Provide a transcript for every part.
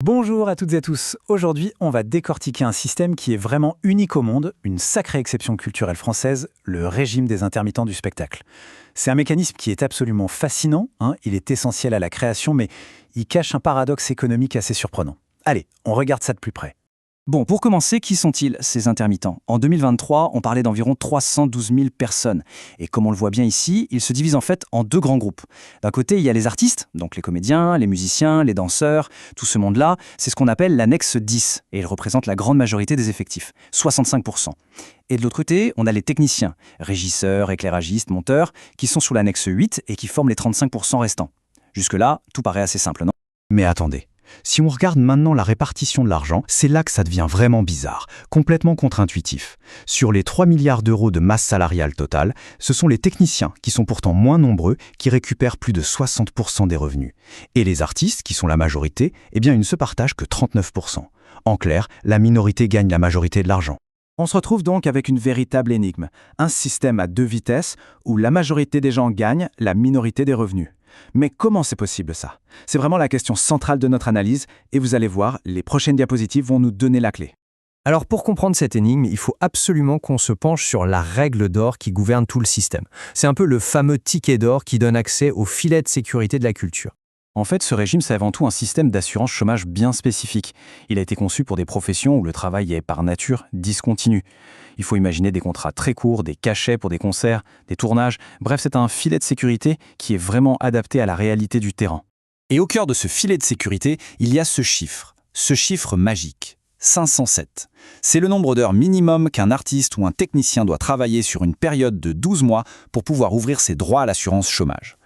Bonjour à toutes et à tous. Aujourd'hui, on va décortiquer un système qui est vraiment unique au monde, une sacrée exception culturelle française, le régime des intermittents du spectacle. C'est un mécanisme qui est absolument fascinant, il est essentiel à la création, mais il cache un paradoxe économique assez surprenant. Allez, on regarde ça de plus près. Bon, pour commencer, qui sont-ils, ces intermittents? En 2023, on parlait d'environ 312 000 personnes. Et comme on le voit bien ici, ils se divisent en fait en deux grands groupes. D'un côté, il y a les artistes, donc les comédiens, les musiciens, les danseurs, tout ce monde-là, c'est ce qu'on appelle l'annexe 10, et il représente la grande majorité des effectifs, 65%. Et de l'autre côté, on a les techniciens, régisseurs, éclairagistes, monteurs, qui sont sous l'annexe 8 et qui forment les 35% restants. Jusque-là, tout paraît assez simple, non? Mais attendez, si on regarde maintenant la répartition de l'argent, c'est là que ça devient vraiment bizarre, complètement contre-intuitif. Sur les 3 milliards d'euros de masse salariale totale, ce sont les techniciens, qui sont pourtant moins nombreux, qui récupèrent plus de 60% des revenus. Et les artistes, qui sont la majorité, ils ne se partagent que 39%. En clair, la minorité gagne la majorité de l'argent. On se retrouve donc avec une véritable énigme, un système à deux vitesses où la majorité des gens gagnent, la minorité des revenus. Mais comment c'est possible ça? C'est vraiment la question centrale de notre analyse et vous allez voir, les prochaines diapositives vont nous donner la clé. Alors pour comprendre cette énigme, il faut absolument qu'on se penche sur la règle d'or qui gouverne tout le système. C'est un peu le fameux ticket d'or qui donne accès au filet de sécurité de la culture. En fait, ce régime, c'est avant tout un système d'assurance chômage bien spécifique. Il a été conçu pour des professions où le travail est par nature discontinu. Il faut imaginer des contrats très courts, des cachets pour des concerts, des tournages. Bref, c'est un filet de sécurité qui est vraiment adapté à la réalité du terrain. Et au cœur de ce filet de sécurité, il y a ce chiffre magique, 507. C'est le nombre d'heures minimum qu'un artiste ou un technicien doit travailler sur une période de 12 mois pour pouvoir ouvrir ses droits à l'assurance chômage.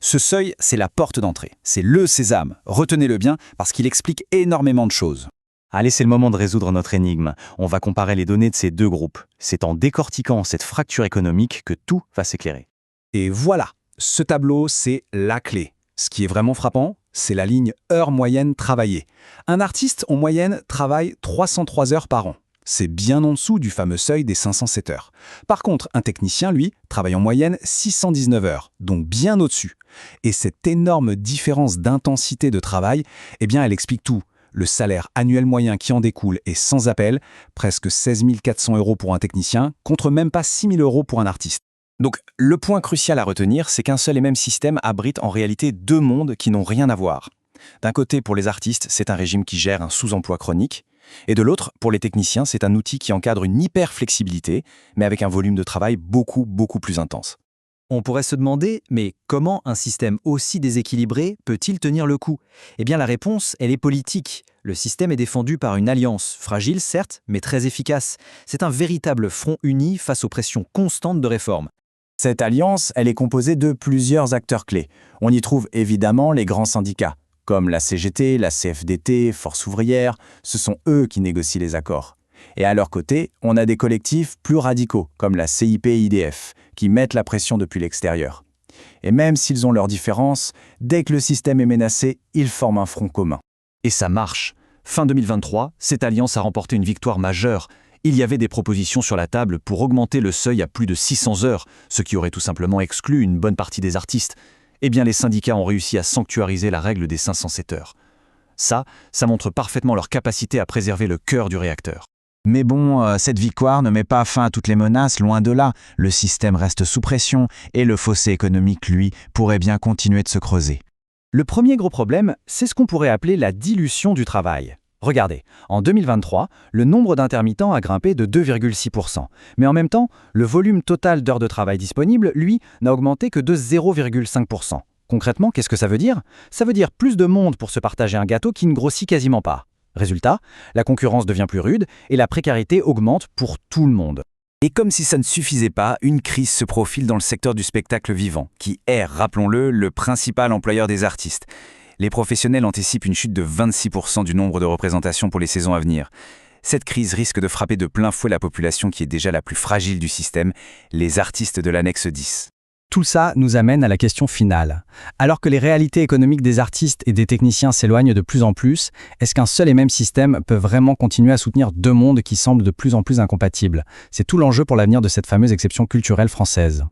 Ce seuil, c'est la porte d'entrée, c'est le sésame. Retenez-le bien parce qu'il explique énormément de choses. Allez, c'est le moment de résoudre notre énigme. On va comparer les données de ces deux groupes. C'est en décortiquant cette fracture économique que tout va s'éclairer. Et voilà, ce tableau, c'est la clé. Ce qui est vraiment frappant, c'est la ligne heures moyennes travaillées. Un artiste, en moyenne, travaille 303 heures par an. C'est bien en dessous du fameux seuil des 507 heures. Par contre, un technicien, lui, travaille en moyenne 619 heures, donc bien au-dessus. Et cette énorme différence d'intensité de travail, elle explique tout. Le salaire annuel moyen qui en découle est sans appel, presque 16 400 euros pour un technicien, contre même pas 6 000 euros pour un artiste. Donc, le point crucial à retenir, c'est qu'un seul et même système abrite en réalité deux mondes qui n'ont rien à voir. D'un côté, pour les artistes, c'est un régime qui gère un sous-emploi chronique, et de l'autre, pour les techniciens, c'est un outil qui encadre une hyper-flexibilité, mais avec un volume de travail beaucoup plus intense. On pourrait se demander, mais comment un système aussi déséquilibré peut-il tenir le coup? La réponse, elle est politique. Le système est défendu par une alliance, fragile certes, mais très efficace. C'est un véritable front uni face aux pressions constantes de réforme. Cette alliance, elle est composée de plusieurs acteurs clés. On y trouve évidemment les grands syndicats, comme la CGT, la CFDT, Force ouvrière, ce sont eux qui négocient les accords. Et à leur côté, on a des collectifs plus radicaux, comme la CIP-IDF, qui mettent la pression depuis l'extérieur. Et même s'ils ont leurs différences, dès que le système est menacé, ils forment un front commun. Et ça marche. Fin 2023, cette alliance a remporté une victoire majeure. Il y avait des propositions sur la table pour augmenter le seuil à plus de 600 heures, ce qui aurait tout simplement exclu une bonne partie des artistes. Les syndicats ont réussi à sanctuariser la règle des 507 heures. Ça montre parfaitement leur capacité à préserver le cœur du réacteur. Mais bon, cette victoire ne met pas fin à toutes les menaces, loin de là. Le système reste sous pression et le fossé économique, lui, pourrait bien continuer de se creuser. Le premier gros problème, c'est ce qu'on pourrait appeler la dilution du travail. Regardez, en 2023, le nombre d'intermittents a grimpé de 2,6%. Mais en même temps, le volume total d'heures de travail disponibles, lui, n'a augmenté que de 0,5%. Concrètement, qu'est-ce que ça veut dire? Ça veut dire plus de monde pour se partager un gâteau qui ne grossit quasiment pas. Résultat, la concurrence devient plus rude et la précarité augmente pour tout le monde. Et comme si ça ne suffisait pas, une crise se profile dans le secteur du spectacle vivant, qui est, rappelons-le, le principal employeur des artistes. Les professionnels anticipent une chute de 26% du nombre de représentations pour les saisons à venir. Cette crise risque de frapper de plein fouet la population qui est déjà la plus fragile du système, les artistes de l'annexe 10. Tout ça nous amène à la question finale. Alors que les réalités économiques des artistes et des techniciens s'éloignent de plus en plus, est-ce qu'un seul et même système peut vraiment continuer à soutenir deux mondes qui semblent de plus en plus incompatibles? C'est tout l'enjeu pour l'avenir de cette fameuse exception culturelle française.